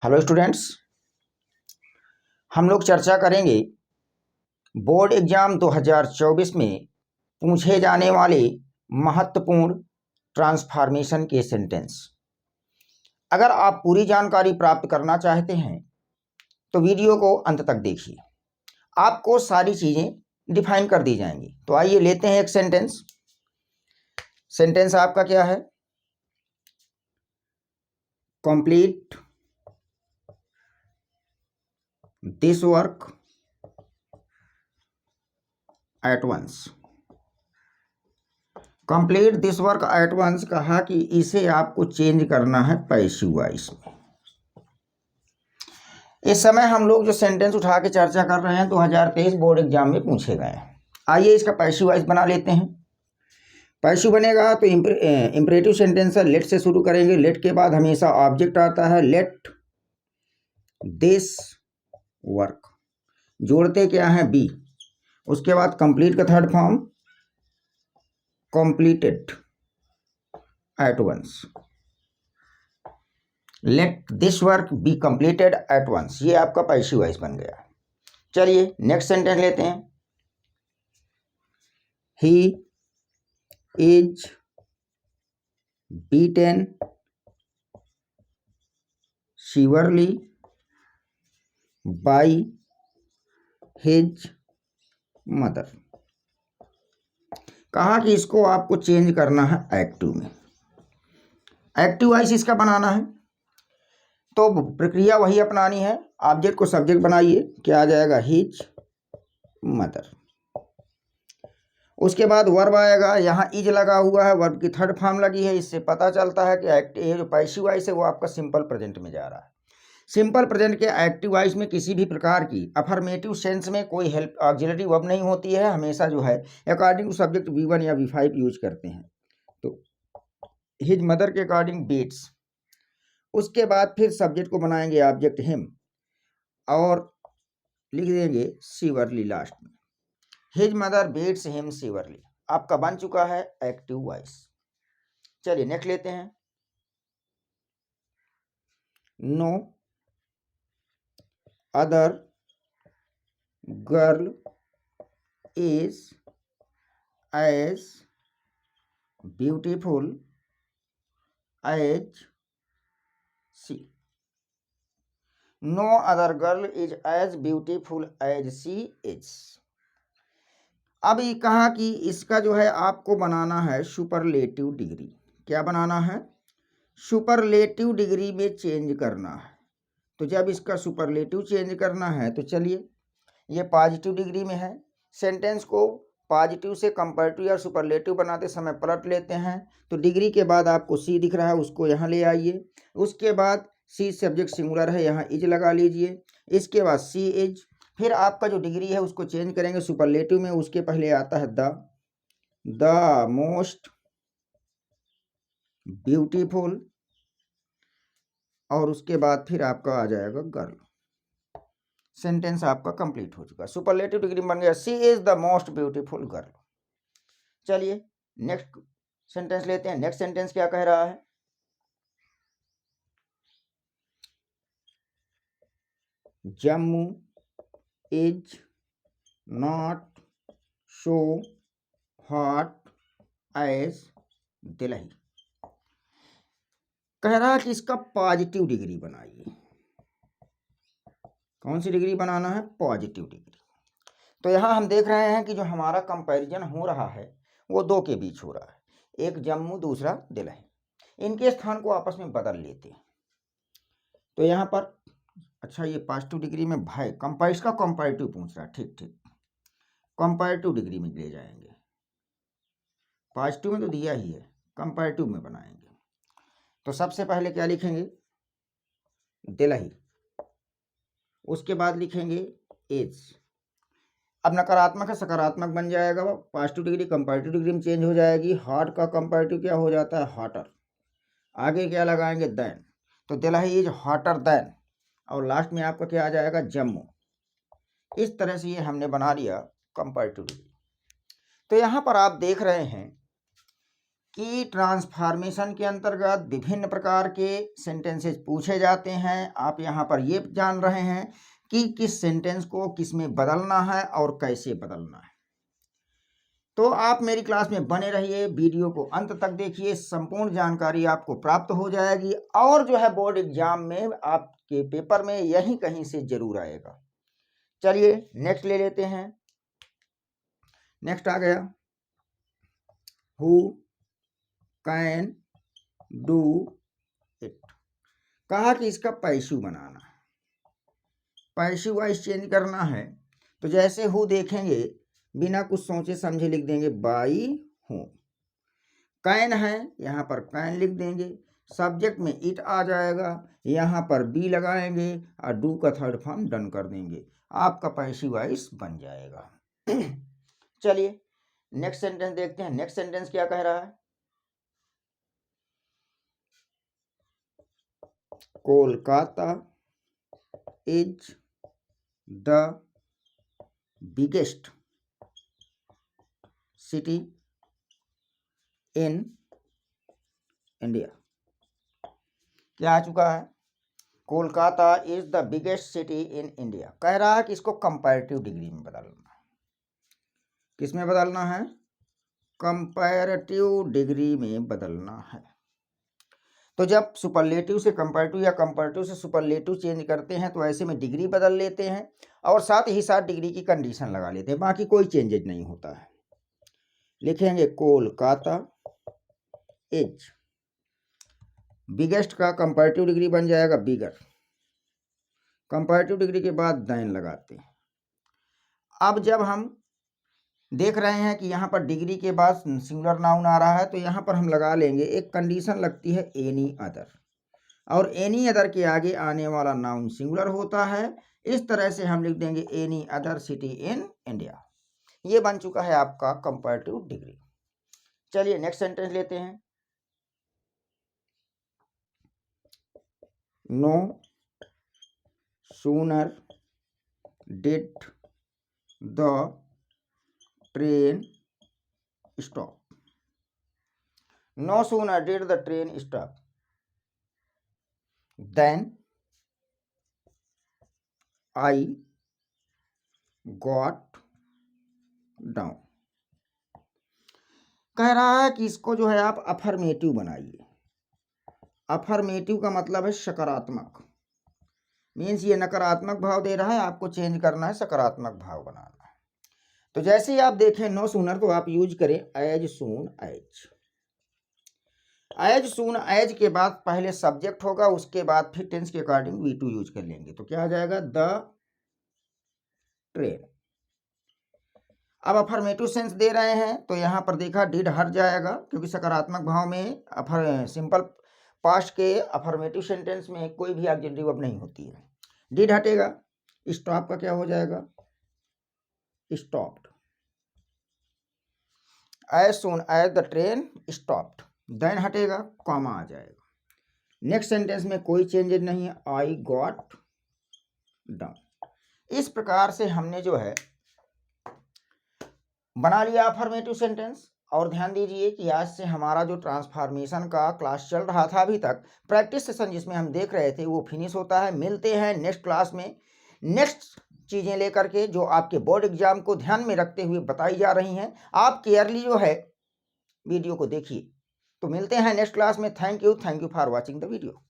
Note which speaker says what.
Speaker 1: Hello students, हम लोग चर्चा करेंगे बोर्ड एग्जाम 2024 में पूछे जाने वाले महत्वपूर्ण ट्रांसफॉर्मेशन के सेंटेंस। अगर आप पूरी जानकारी प्राप्त करना चाहते हैं तो वीडियो को अंत तक देखिए, आपको सारी चीज़ें डिफाइन कर दी जाएंगी। तो आइए लेते हैं एक सेंटेंस। सेंटेंस आपका क्या है? Complete this work at once. Complete this work at once कहा कि इसे आपको चेंज करना है पैसिव वॉइस में। इस समय हम लोग जो सेंटेंस उठा के चर्चा कर रहे हैं 2023 बोर्ड एग्जाम में पूछे गए हैं। आइए इसका पैसिव वॉइस बना लेते हैं। पैसिव बनेगा तो इंपरेटिव सेंटेंस है, लेट से शुरू करेंगे। लेट के बाद हमेशा ऑब्जेक्ट आता है, लेट दिस वर्क, जोड़ते क्या है? बी। उसके बाद कंप्लीट का third form completed at once, let this work be completed at once। ये आपका पैसिव वॉइस बन गया। चलिए नेक्स्ट सेंटेंस लेते हैं। he is beaten severely by his mother। कहा कि इसको आपको चेंज करना है एक्टिव में। एक्टिव वॉइस इसका बनाना है तो प्रक्रिया वही अपनानी है। ऑब्जेक्ट को सब्जेक्ट बनाइए, क्या आ जाएगा? His mother. उसके बाद वर्ब आएगा, यहाँ इज लगा हुआ है, वर्ब की थर्ड फॉर्म लगी है। इससे पता चलता है कि ये जो पैसिव वॉइस है वो आपका सिंपल प्रेजेंट में जा रहा है। सिंपल प्रेजेंट के एक्टिव वॉइस में किसी भी प्रकार की अफर्मेटिव सेंस में कोई हेल्प ऑक्सिलरी वर्ब नहीं होती है। हमेशा जो है अकॉर्डिंग टू सब्जेक्ट V1 या V5 यूज करते हैं। तो हिज मदर के अकॉर्डिंग बीट्स। उसके बाद फिर सब्जेक्ट को बनाएंगे ऑब्जेक्ट हिम और लिख देंगे सीवरली लास्ट में। हिज मदर बीट्स हिम सीवरली आपका बन चुका है एक्टिव वॉइस। चलिए नेक्स्ट लेते हैं। No other girl is as beautiful as she. No other girl is as beautiful as she is. अब ये कहा कि इसका जो है आपको बनाना है सुपरलेटिव डिग्री। क्या बनाना है? सुपरलेटिव डिग्री में चेंज करना है। तो जब इसका सुपरलेटिव चेंज करना है तो चलिए, ये पॉजिटिव डिग्री में है। सेंटेंस को पॉजिटिव से कंपैरेटिव या सुपरलेटिव बनाते समय पलट लेते हैं। तो डिग्री के बाद आपको सी दिख रहा है, उसको यहाँ ले आइए। उसके बाद सी सब्जेक्ट सिंगुलर है, यहाँ इज लगा लीजिए। इसके बाद सी इज। फिर आपका जो डिग्री है उसको चेंज करेंगे सुपरलेटिव में। उसके पहले आता है द मोस्ट ब्यूटीफुल, और उसके बाद फिर आपका आ जाएगा गर्ल। सेंटेंस आपका कंप्लीट हो चुका। सुपरलेटिव डिग्री बन गया, she is the most beautiful girl. चलिए नेक्स्ट सेंटेंस लेते हैं। नेक्स्ट सेंटेंस क्या कह रहा है? Jammu is not so hot as Delhi. कह रहा है कि इसका पॉजिटिव डिग्री बनाइए। कौन सी डिग्री बनाना है? Positive degree. तो यहाँ हम देख रहे हैं कि जो हमारा कंपैरिजन हो रहा है वो दो के बीच हो रहा है, एक जम्मू दूसरा दिल्ली। इनके स्थान को आपस में बदल लेते हैं। तो यहाँ पर अच्छा, ये पॉजिटिव डिग्री में भाई इसका कंपैरेटिव पूछ रहा है। ठीक ठीक, कंपैरेटिव डिग्री में ले जाएंगे। पॉजिटिव में तो दिया ही है, कंपैरेटिव में बनाएंगे। तो सबसे पहले क्या लिखेंगे? दिल्ली। उसके बाद लिखेंगे एज। अब नकारात्मक है, सकारात्मक बन जाएगा। पॉजिटिव डिग्री कंपैरेटिव डिग्री में चेंज हो जाएगी। हॉट का कंपैरेटिव क्या हो जाता है? हॉटर। आगे क्या लगाएंगे? दैन। तो दिल्ली इज हॉटर दैन, और लास्ट में आपका क्या आ जाएगा? जम्मू। इस तरह से ये हमने बना लिया कंपैरेटिव डिग्री। तो यहाँ पर आप देख रहे हैं कि ट्रांसफॉर्मेशन के अंतर्गत विभिन्न प्रकार के सेंटेंसेस पूछे जाते हैं। आप यहाँ पर ये जान रहे हैं कि किस सेंटेंस को किस में बदलना है और कैसे बदलना है। तो आप मेरी क्लास में बने रहिए, वीडियो को अंत तक देखिए, संपूर्ण जानकारी आपको प्राप्त हो जाएगी और जो है बोर्ड एग्जाम में आपके पेपर में यही कहीं से जरूर आएगा। चलिए नेक्स्ट ले लेते हैं। नेक्स्ट आ गया हु कैन डू इट। कहा कि इसका पैसिव बनाना है, पैसिव वाइज चेंज करना है। तो जैसे हु देखेंगे, बिना कुछ सोचे समझे लिख देंगे बाई हूँ। कैन है, यहाँ पर कैन लिख देंगे, सब्जेक्ट में इट आ जाएगा, यहाँ पर बी लगाएंगे और डू का थर्ड फॉर्म डन कर देंगे, आपका पैसिव वॉइस बन जाएगा। चलिए नेक्स्ट सेंटेंस देखते हैं। नेक्स्ट सेंटेंस क्या कह रहा है? Kolkata is the biggest city in India. क्या आ चुका है? Kolkata is the biggest city in India. कह रहा है कि इसको कंपैरेटिव डिग्री में बदलना है। किस में बदलना है? कंपैरेटिव डिग्री में बदलना है। तो जब सुपरलेटिव से कंपैरेटिव या कंपैरेटिव से सुपरलेटिव चेंज करते हैं तो ऐसे में डिग्री बदल लेते हैं और साथ ही साथ डिग्री की कंडीशन लगा लेते हैं, बाकी कोई चेंजेज नहीं होता है। लिखेंगे कोलकाता इज, बिगेस्ट का कंपैरेटिव डिग्री बन जाएगा बिगर, कंपैरेटिव डिग्री के बाद दैन लगाते हैं। अब जब हम देख रहे हैं कि यहाँ पर डिग्री के बाद सिंगुलर नाउन आ रहा है तो यहाँ पर हम लगा लेंगे, एक कंडीशन लगती है एनी अदर, और एनी अदर के आगे आने वाला नाउन सिंगुलर होता है। इस तरह से हम लिख देंगे any other city in India. ये बन चुका है आपका कंपैरेटिव डिग्री। चलिए नेक्स्ट सेंटेंस लेते हैं। No sooner did the train stop. No sooner did the train stop then I got down. कह रहा है कि इसको जो है आप अफर्मेटिव बनाइए। अफर्मेटिव का मतलब है सकारात्मक, मीन्स ये नकारात्मक भाव दे रहा है, आपको चेंज करना है, सकारात्मक भाव बनाना है। तो जैसे ही आप देखें नो सूनर तो आप यूज करें as soon as. As soon as के बाद पहले सब्जेक्ट होगा, उसके बाद फिर टेंस के अकॉर्डिंग V2 यूज कर लेंगे। तो क्या आ जाएगा? The train. अब अफर्मेटिव सेंस दे रहे हैं तो यहाँ पर देखा डिड हट जाएगा, क्योंकि सकारात्मक भाव में सिंपल पास्ट के अफर्मेटिव सेंटेंस में कोई भी ऑब्जेक्टिव अब नहीं होती है, डिड हटेगा। स्टॉप का क्या हो जाएगा? Stopped. As soon as the train stopped, then हटेगा, कॉमा आ जाएगा। नेक्स्ट सेंटेंस में कोई चेंजेस नहीं है, आई गॉट डाउन। इस प्रकार से हमने जो है बना लिया अफर्मेटिव सेंटेंस। और ध्यान दीजिए कि आज से हमारा जो ट्रांसफॉर्मेशन का क्लास चल रहा था अभी तक, प्रैक्टिस सेशन जिसमें हम देख रहे थे, वो फिनिश होता है। मिलते हैं नेक्स्ट क्लास में नेक्स्ट चीज़ें लेकर के जो आपके बोर्ड एग्जाम को ध्यान में रखते हुए बताई जा रही हैं। आप केयरली जो है वीडियो को देखिए। तो मिलते हैं नेक्स्ट क्लास में। Thank you for watching the video.